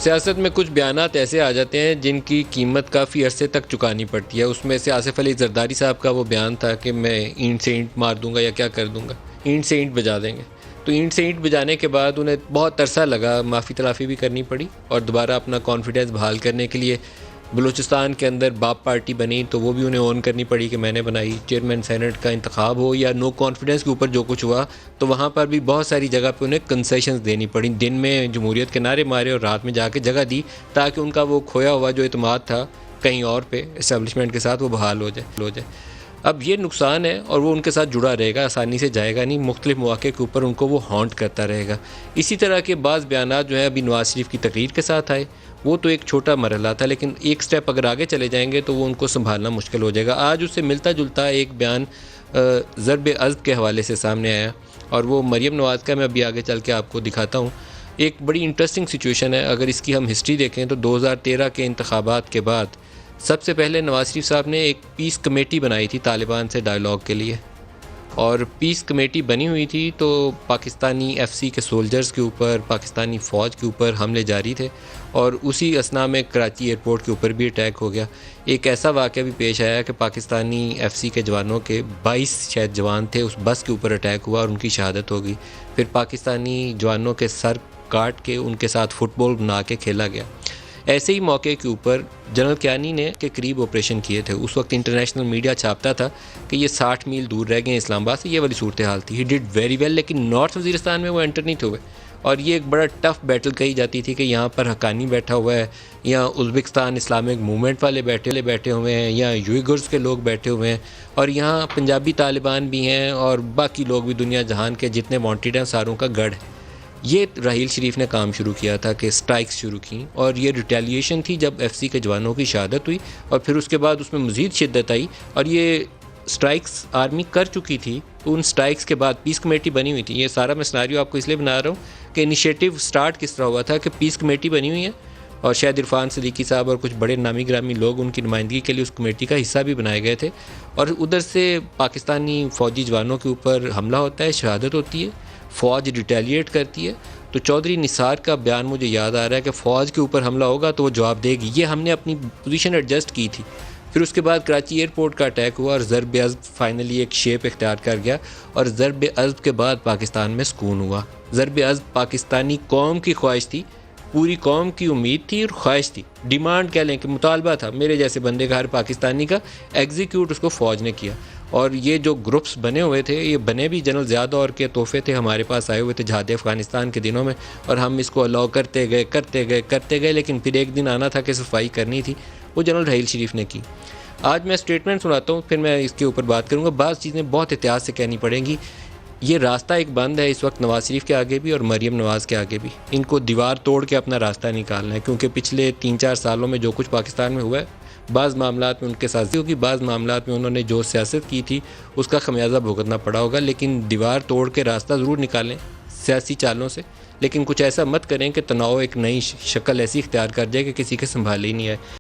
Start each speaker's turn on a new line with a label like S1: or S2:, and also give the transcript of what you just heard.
S1: سیاست میں کچھ بیانات ایسے آ جاتے ہیں جن کی قیمت کافی عرصے تک چکانی پڑتی ہے۔ اس میں سے آصف علی زرداری صاحب کا وہ بیان تھا کہ میں اینٹ سے اینٹ مار دوں گا یا کیا کر دوں گا، اینٹ سے اینٹ بجا دیں گے۔ تو اینٹ سے اینٹ بجانے کے بعد انہیں بہت عرصہ لگا، معافی تلافی بھی کرنی پڑی، اور دوبارہ اپنا کانفیڈنس بحال کرنے کے لیے بلوچستان کے اندر باپ پارٹی بنی، تو وہ بھی انہیں اون کرنی پڑی کہ میں نے بنائی۔ چیئرمین سینٹ کا انتخاب ہو یا نو کانفیڈنس کے اوپر جو کچھ ہوا، تو وہاں پر بھی بہت ساری جگہ پہ انہیں کنسیشنز دینی پڑیں، دن میں جمہوریت کے نعرے مارے اور رات میں جا کے جگہ دی، تاکہ ان کا وہ کھویا ہوا جو اعتماد تھا کہیں اور پہ اسٹیبلشمنٹ کے ساتھ وہ بحال ہو جائے۔ اب یہ نقصان ہے اور وہ ان کے ساتھ جڑا رہے گا، آسانی سے جائے گا نہیں، مختلف مواقع کے اوپر ان کو وہ ہانٹ کرتا رہے گا۔ اسی طرح کے بعض بیانات جو ہیں ابھی نواز شریف کی تقریر کے ساتھ آئے، وہ تو ایک چھوٹا مرحلہ تھا، لیکن ایک سٹیپ اگر آگے چلے جائیں گے تو وہ ان کو سنبھالنا مشکل ہو جائے گا۔ آج اس سے ملتا جلتا ایک بیان ضرب عضد کے حوالے سے سامنے آیا، اور وہ مریم نواز کا میں ابھی آگے چل کے آپ کو دکھاتا ہوں۔ ایک بڑی انٹرسٹنگ سچویشن ہے، اگر اس کی ہم ہسٹری دیکھیں تو 2013 کے انتخابات کے بعد سب سے پہلے نواز شریف صاحب نے ایک پیس کمیٹی بنائی تھی طالبان سے ڈائیلاگ کے لیے، اور پیس کمیٹی بنی ہوئی تھی تو پاکستانی ایف سی کے سولجرز کے اوپر، پاکستانی فوج کے اوپر حملے جاری تھے، اور اسی اثناء میں کراچی ایئرپورٹ کے اوپر بھی اٹیک ہو گیا۔ ایک ایسا واقعہ بھی پیش آیا کہ پاکستانی ایف سی کے جوانوں کے 22 شاید جوان تھے، اس بس کے اوپر اٹیک ہوا اور ان کی شہادت ہو گئی۔ پھر پاکستانی جوانوں کے سر کاٹ کے ان کے ساتھ فٹ بال بنا کے کھیلا گیا۔ ایسے ہی موقع کے اوپر جنرل کیانی نے کے قریب آپریشن کیے تھے۔ اس وقت انٹرنیشنل میڈیا چھاپتا تھا کہ یہ 60 میل دور رہ گئے ہیں اسلام آباد سے، یہ والی صورتحال تھی۔ ہی ڈڈ ویری ویل، لیکن نارتھ وزیرستان میں وہ انٹر نہیں تھے ہوئے، اور یہ ایک بڑا ٹف بیٹل کہی جاتی تھی کہ یہاں پر حقانی بیٹھا ہوا ہے، یا ازبکستان اسلامک موومنٹ والے بیٹھے ہوئے ہیں، یا یوئیغرز کے لوگ بیٹھے ہوئے ہیں، اور یہاں پنجابی طالبان بھی ہیں، اور باقی لوگ بھی دنیا جہان کے جتنے وانٹیڈ ہیں ساروں کا گڑھ ہے۔ یہ راحیل شریف نے کام شروع کیا تھا کہ سٹرائکس شروع کی، اور یہ ریٹیلیشن تھی جب ایف سی کے جوانوں کی شہادت ہوئی، اور پھر اس کے بعد اس میں مزید شدت آئی، اور یہ سٹرائکس آرمی کر چکی تھی۔ ان سٹرائکس کے بعد پیس کمیٹی بنی ہوئی تھی۔ یہ سارا میں سناریو آپ کو اس لیے بنا رہا ہوں کہ انیشیٹو سٹارٹ کس طرح ہوا تھا کہ پیس کمیٹی بنی ہوئی ہے، اور شاید عرفان صدیقی صاحب اور کچھ بڑے نامی گرامی لوگ ان کی نمائندگی کے لیے اس کمیٹی کا حصہ بھی بنائے گئے تھے، اور ادھر سے پاکستانی فوجی جوانوں کے اوپر حملہ ہوتا ہے، شہادت ہوتی ہے، فوج ریٹیلیٹ کرتی ہے۔ تو چودھری نثار کا بیان مجھے یاد آ رہا ہے کہ فوج کے اوپر حملہ ہوگا تو وہ جواب دے گی۔ یہ ہم نے اپنی پوزیشن ایڈجسٹ کی تھی۔ پھر اس کے بعد کراچی ایئرپورٹ کا اٹیک ہوا، اور ضرب عضب فائنلی ایک شیپ اختیار کر گیا، اور ضرب عضب کے بعد پاکستان میں سکون ہوا۔ ضرب عضب پاکستانی قوم کی خواہش تھی، پوری قوم کی امید تھی اور خواہش تھی، ڈیمانڈ کہہ لیں کہ مطالبہ تھا میرے جیسے بندے کا، ہر پاکستانی کا، ایگزیکیوٹ اس کو فوج نے کیا۔ اور یہ جو گروپس بنے ہوئے تھے، یہ بنے بھی جنرل ضیاء دور کے تحفے تھے، ہمارے پاس آئے ہوئے تھے جہاد افغانستان کے دنوں میں، اور ہم اس کو الاؤ کرتے گئے، لیکن پھر ایک دن آنا تھا کہ صفائی کرنی تھی، وہ جنرل راحیل شریف نے کی۔ آج میں اسٹیٹمنٹ سناتا ہوں، پھر میں اس کے اوپر بات کروں گا۔ بعض چیزیں بہت احتیاط سے کہنی پڑیں گی۔ یہ راستہ ایک بند ہے اس وقت نواز شریف کے آگے بھی اور مریم نواز کے آگے بھی۔ ان کو دیوار توڑ کے اپنا راستہ نکالنا ہے، کیونکہ پچھلے 3-4 سالوں میں جو کچھ پاکستان میں ہوا ہے، بعض معاملات میں ان کے ساتھ ہوگی، بعض معاملات میں انہوں نے جو سیاست کی تھی اس کا خمیازہ بھگتنا پڑا ہوگا، لیکن دیوار توڑ کے راستہ ضرور نکالیں سیاسی چالوں سے، لیکن کچھ ایسا مت کریں کہ تناؤ ایک نئی شکل ایسی اختیار کر جائے کہ کسی کے سنبھالے ہی نہیں آئے۔